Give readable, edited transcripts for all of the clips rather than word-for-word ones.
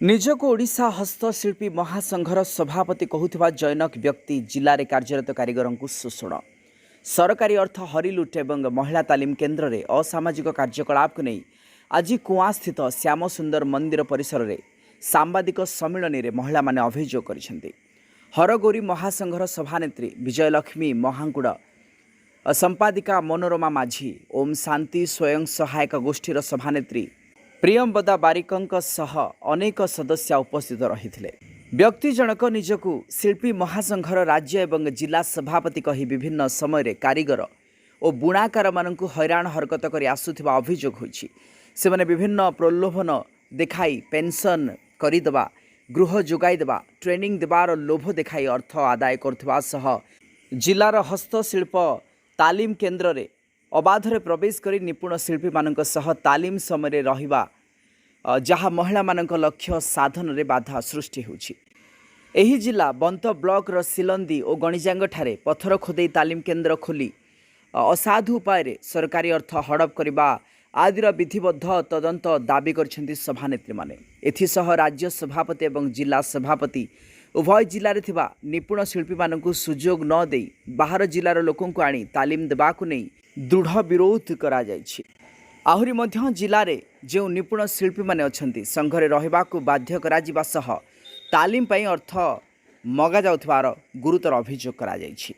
निजको ओडिशा हस्तशिल्पी महासंघर सभापति कहूथिबा जैनक व्यक्ति जिले में कार्यरत कारीगर को शोषण सरकारी अर्थ हरिलुट एवं महिला तालीम केन्द्र में असामाजिक कार्यकलाप को नहीं आज कुआ स्थित श्याम सुंदर मंदिर परिसर में सांबादिक सम्मिलन में महिला माने अभियोग कर हरगौरी महासंघर सभानेत्री विजयलक्ष्मी महांकुड़ संपादिका मनोरमा माझी ओम शांति स्वयं सहायक गोष्ठीर सभानेत्री प्रियंबदा बारिकंक सह अनेक सदस्य उपस्थित रही व्यक्ति जनक निजकू शिल्पी महासंघर राज्य एवं जिला सभापति कही विभिन्न समय कारीगर और बुणाकार मानक हैरान हरकत कर आसुथिबा अभियोग होइछि। सेमाने विभिन्न प्रलोभन देखाई पेंशन करदेवा गृह जोगाईदेवा ट्रेनिंग देवार लोभ देखाई अर्थ आदाय करथिबा सह जिलार हस्तशिल्प तालीम केन्द्र रे अबाधरे प्रवेश करी निपुण शिल्पी मानक सह तालीम समय रहिबा जहाँ महिला मानक लक्ष्य साधन रे बाधा सृष्टि होछि। एही जिला बंत ब्लॉक रो सिलंदी और गणिजांग ठारे पत्थर खोदे तालीम केन्द्र खोली असाधु उपाय रे सरकारी अर्थ हड़प करबा आदिर विधिबद्ध तदंत दाबी करछन्ती सभानेत्री माने। एथिसह राज्य सभापति एवं जिला सभापति उभय जिले में थिबा निपुण शिल्पी मानकु सुजोग न देई बाहर जिलार लोकंकु आनी तालीम देबाकु नै दृढ़ विरोध करा जायछि। आहुरी मध्य जिले में जो निपुण शिल्पी माने अछन्ती संघरे रहिबाकु बाध्य करा जिबा सह तालीम पई अर्थ मगा जाउथबार गुरुतर अभियोग करा जायछि।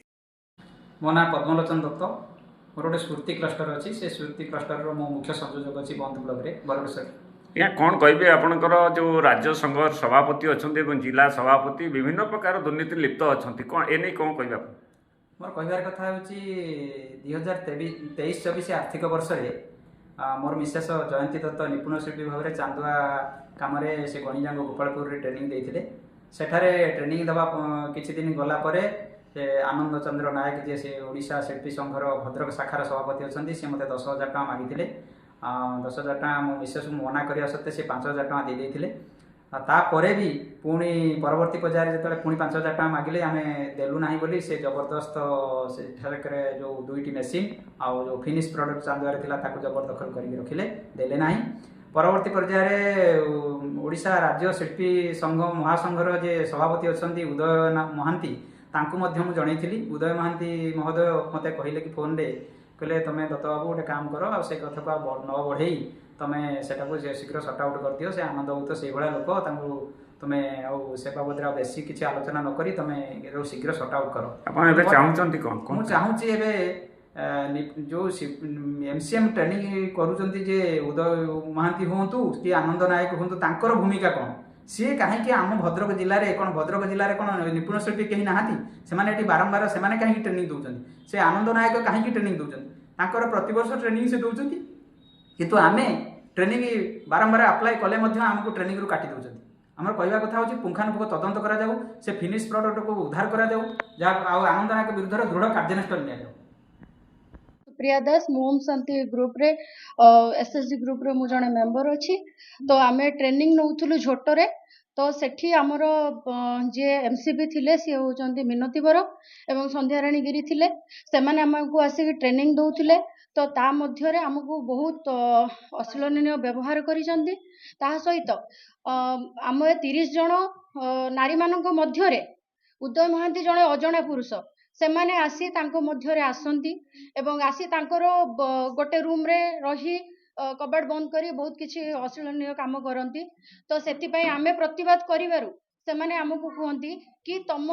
मो ना पद्मलोचन दत्त मोर गोटे स्फूर्ति क्लस्टर अच्छी से स्फूर्ति क्लस्टर मो मुख्य संयोजक अच्छी बंद ब्लॉक रे बरगड़। या कौन कहे आपणकर जो राज्य संघ सभापति अच्छा जिला सभापति विभिन्न प्रकार दुर्नीति लिप्त अच्छा कौन एने कौन कह मोर कहबार कथा हूँ 2023-24 आर्थिक वर्ष मोर मिसेस जयंती दत्त निपुण शिल्पी भाव में चांदुआ कम से गणिजांग गोपालपुर ट्रेनिंग देते सेठारे ट्रेनिंग देवा किछि दिन गला परे से आनंद चंद्र नायक जी से ओडिशा शिल्पी संघर भद्रक शाखार सभापति अच्छा सी मत 10,000 टଙ୍କା मागिले 10,000 टଙ୍କା मो मिसेस मना करिया सत्ते से 5,000 टଙ୍କା दे देथिले। तापरे भी पुणी परवर्ती पर्यायर जो पुणी 5,000 टଙ୍କା मागिले आम देलु ना बोली से जबरदस्त से जो दुईटी मेसीन आउ जो फिनिश प्रडक्ट चांदुआर थिला ताकू जबरदखल करके रखिले देले ना। परवर्ती पर्यायर ओडिशा राज्य शिल्पी संघ महासंघर जे सभापति अच्छा उदय महांती तांकू मध्य मु जणैथिली। उदय महांती महोदय मते कहले कि फोन रे कहले तमें दत्त बाबू गोटे काम कर आ से कथा को न बढ़ई तमें सेटा को शीघ्र सट आउट कर दियो से आनंद बाबू तो से भाया लोक तांकू तुम्हें आउ से बाबद बेसी किसी आलोचना न करी तमें शीघ्र सट आउट कर। आपण चाहूचंती कोन मु चाहूची एबे जो एमसीएम ट्रेनिंग करूचंती जे उदय महांती होंतु कि आनंद नायक होंतु तांकर भूमिका कोन सी कहीं आम भद्रक जिले में कौन भद्रक जिले में कौन निपुण शिल्पी कहीं ना से बारंबार से कहीं ट्रेनिंग दौरान से आनंद नायक कहीं ट्रेनिंग दौरान प्रतिवर्ष ट्रेनिंग से दौरान किंतु आम ट्रेनिंग बारंबार अप्लाई कले आमको ट्रेनिंग रू काटी दौरान। आम कहवा कथा हूँ पुंखानुपुंख तदंत करा जाऊ से फिनिश प्रोडक्ट को उद्धार करा जाऊ जहाँ आनंद नायक विरुद्ध दृढ़ कार्यानुष्ठान निया जाऊ। प्रिया दास मोम शांति ग्रुप रे एसएसजी ग्रुप रे मु जने मेंबर अछि तो आमे ट्रेनिंग नउथुलु झोटरे तो सेठी हमर जे एमसीबी थिले से होचंती मिनती बर एवं संध्याराणी गिरी थिले से माने हमकु आसी ट्रेनिंग दउथिले तो ता मध्य रे हमकु बहुत अश्लील व्यवहार करिसंती। ता सहित आम 30 जन नारी मानक मध्य रे उदय महांती जने अजणा पुरुष से माने आसी तांको मध्य रे आसंती एवं आसी तांकर गोटे रूम रे रही कबाड़ बंद करी बहुत किसी अश्लील काम करती। तो सेतिपई आमे प्रतिवाद करिवारु से माने हमकु कहंती कि तम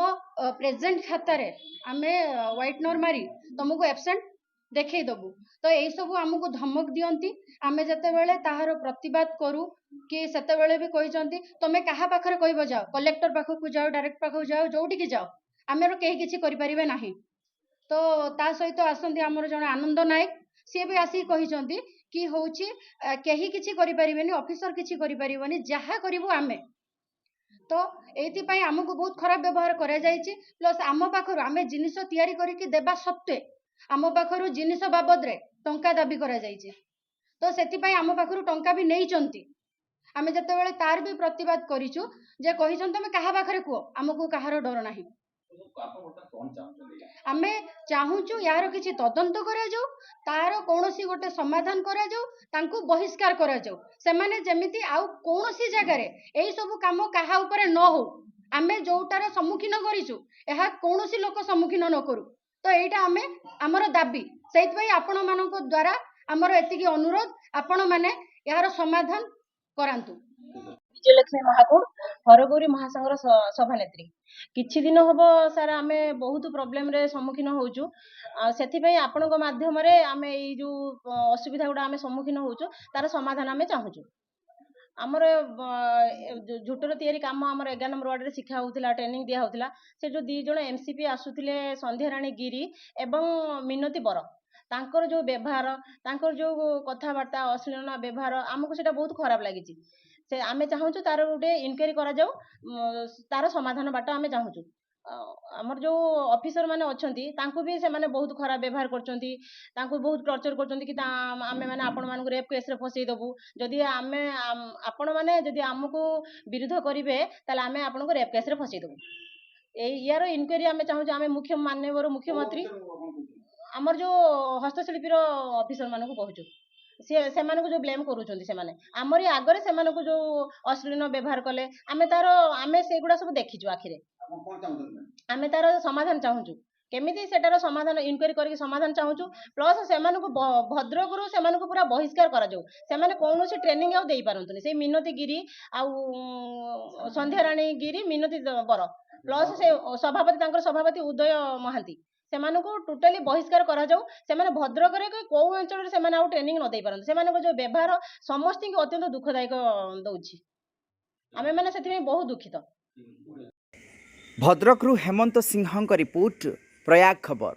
प्रेजेंट खाता रे आमे व्हाइटनर मारी तुमको एब्सेंट देखै दबु। तो एई सब हमकु धमक दियंती आमे जते बेले ताहार प्रतिवाद करू कि सेते बेले भी कहिसंती तमे काहा पाखरे कहबो जाओ कलेक्टर पाखकु जाओ डायरेक्ट पाखकु जाओ जोठी कि जाओ आमेर कहीं किसी करिपारिबे नाही। तो ता सहित आसंती हमर जने आनंद नायक सी भी आसी कहिसंती कि होउची केही किछि करिपारिबेनी ऑफिसर किछि करिपारिबेनी जहा करिवु आमे। तो एति पई हमकु बहुत खराब व्यवहार करा जायछि प्लस आम पाखरु आमे जिनिस तयारी करिकि देबा सत्ते आम पाखरु जिनिस बाबद रे टंका दाबी करा जायछि। तो सेति पई आम पाखरु टंका भी नेइचंती आमे जते बेले तार भी प्रतिवाद करिछु जे कहिसंत तमे काहा पाखरे को हमकु काहार डर नाही। ଆମେ ଚାହୁଁଛୁ ୟାର କିଛି ତଦନ୍ତ କରାଯାଉ, ତାର କୌଣସି ଗୋଟେ ସମାଧାନ କରାଯାଉ, ତାଙ୍କୁ ବହିଷ୍କାର କରାଯାଉ। ସେମାନେ ଯେମିତି ଆଉ କୌଣସି ଜାଗାରେ ଏଇ ସବୁ କାମ କାହା ଉପରେ ନ ହଉ। ଆମେ ଯୋଉଟାର ସମ୍ମୁଖୀନ କରିଛୁ ଏହା କୌଣସି ଲୋକ ସମ୍ମୁଖୀନ ନ କରୁ। ତ ଏଇଟା ଆମର ଦାବି। ସେଇଥିପାଇଁ ଆପଣମାନଙ୍କ ଦ୍ୱାରା ଆମର ଏତିକି ଅନୁରୋଧ, ଆପଣମାନେ ଏହାର ସମାଧାନ କରାନ୍ତୁ। ବିଜୟଲକ୍ଷ୍ମୀ ମହାକୁଡ଼, ହରଗୌରୀ ମହାସଂଘର ସଭାନେତ୍ରୀ। କିଛି ଦିନ ହବ ସାର୍ ଆମେ ବହୁତ ପ୍ରୋବ୍ଲେମରେ ସମ୍ମୁଖୀନ ହଉଛୁ। ସେଥିପାଇଁ ଆପଣଙ୍କ ମାଧ୍ୟମରେ ଆମେ ଏଇ ଯୋଉ ଅସୁବିଧା ଗୁଡ଼ା ଆମେ ସମ୍ମୁଖୀନ ହଉଛୁ ତାର ସମାଧାନ ଆମେ ଚାହୁଁଛୁ। ଆମର ଝୋଟର ତିଆରି କାମ ଆମର 11 ନମ୍ବର ୱାର୍ଡରେ ଶିଖା ହେଉଥିଲା, ଟ୍ରେନିଂ ଦିଆ ହେଉଥିଲା। ସେ ଯୋଉ 2 ଜଣ MCP ଆସୁଥିଲେ, ସନ୍ଧ୍ୟାରାଣୀ ଗିରି ଏବଂ ମିନତୀ ବର, ତାଙ୍କର ଯୋଉ ବ୍ୟବହାର, ତାଙ୍କର ଯୋଉ କଥାବାର୍ତ୍ତା, ଅଶ୍ଳୀଳ ବ୍ୟବହାର, ଆମକୁ ସେଇଟା ବହୁତ ଖରାପ ଲାଗିଛି। ସେ ଆମେ ଚାହୁଁଛୁ ତାର ଗୋଟେ ଇନକ୍ୱାରି କରାଯାଉ, ତାର ସମାଧାନ ବାଟ ଆମେ ଚାହୁଁଛୁ। ଆମର ଯୋଉ ଅଫିସର ମାନେ ଅଛନ୍ତି ତାଙ୍କୁ ବି ସେମାନେ ବହୁତ ଖରାପ ବ୍ୟବହାର କରୁଛନ୍ତି, ତାଙ୍କୁ ବହୁତ ଟର୍ଚର କରୁଛନ୍ତି କି ଆମେ ମାନେ ଆପଣମାନଙ୍କୁ ରେପ୍ କେସ୍ରେ ଫସେଇ ଦେବୁ, ଯଦି ଆପଣମାନେ ଯଦି ଆମକୁ ବିରୋଧ କରିବେ ତାହେଲେ ଆମେ ଆପଣଙ୍କୁ ରେପ୍ କେସ୍ରେ ଫସେଇ ଦେବୁ। ୟାର ଇନକ୍ୱାରି ଆମେ ଚାହୁଁଛୁ। ଆମେ ମାନ୍ୟବର ମୁଖ୍ୟମନ୍ତ୍ରୀ ଆମର ଯୋଉ ହସ୍ତଶିଳ୍ପୀର ଅଫିସର ମାନଙ୍କୁ କହୁଛୁ, ସେମାନଙ୍କୁ ଯୋଉ ବ୍ଲେମ୍ କରୁଛନ୍ତି, ସେମାନେ ଆମରି ଆଗରେ ସେମାନଙ୍କୁ ଯୋଉ ଅଶ୍ଳୀଳ ବ୍ୟବହାର କଲେ, ଆମେ ସେଗୁଡ଼ା ସବୁ ଦେଖିଛୁ ଆଖିରେ। ଆମେ ତାର ସମାଧାନ ଚାହୁଁଛୁ। କେମିତି ସେଟାର ସମାଧାନ ଇନକ୍ୱାରି କରିକି ସମାଧାନ ଚାହୁଁଛୁ। ପ୍ଲସ୍ ସେମାନଙ୍କୁ ଭଦ୍ରକରୁ ସେମାନଙ୍କୁ ପୁରା ବହିଷ୍କାର କରାଯାଉ। ସେମାନେ କୌଣସି ଟ୍ରେନିଂ ଆଉ ଦେଇପାରନ୍ତୁନି। ସେଇ ମିନତୀ ଗିରି ଆଉ ସନ୍ଧ୍ୟାରାଣୀ ଗିରି, ମିନତୀ ବର, ପ୍ଲସ୍ ସେ ସଭାପତି, ତାଙ୍କର ସଭାପତି ଉଦୟ ମହାନ୍ତି, ସେମାନଙ୍କୁ ଟୋଟାଲି ବହିଷ୍କାର କରାଯାଉ। ସେମାନେ ଭଦ୍ରକରେ କୋଉ ଅଞ୍ଚଳରେ ସେମାନେ ଆଉ ଟ୍ରେନିଂ ନ ଦେଇପାରନ୍ତି। ସେମାନଙ୍କ ଯୋଉ ବ୍ୟବହାର ସମସ୍ତଙ୍କୁ ଅତ୍ୟନ୍ତ ଦୁଃଖଦାୟକ ଦଉଛି। ଆମେ ମାନେ ସେଥିପାଇଁ ବହୁତ ଦୁଃଖିତ। ଭଦ୍ରକରୁ ହେମନ୍ତ ସିଂହଙ୍କ ରିପୋର୍ଟ, ପ୍ରୟାଗ ଖବର।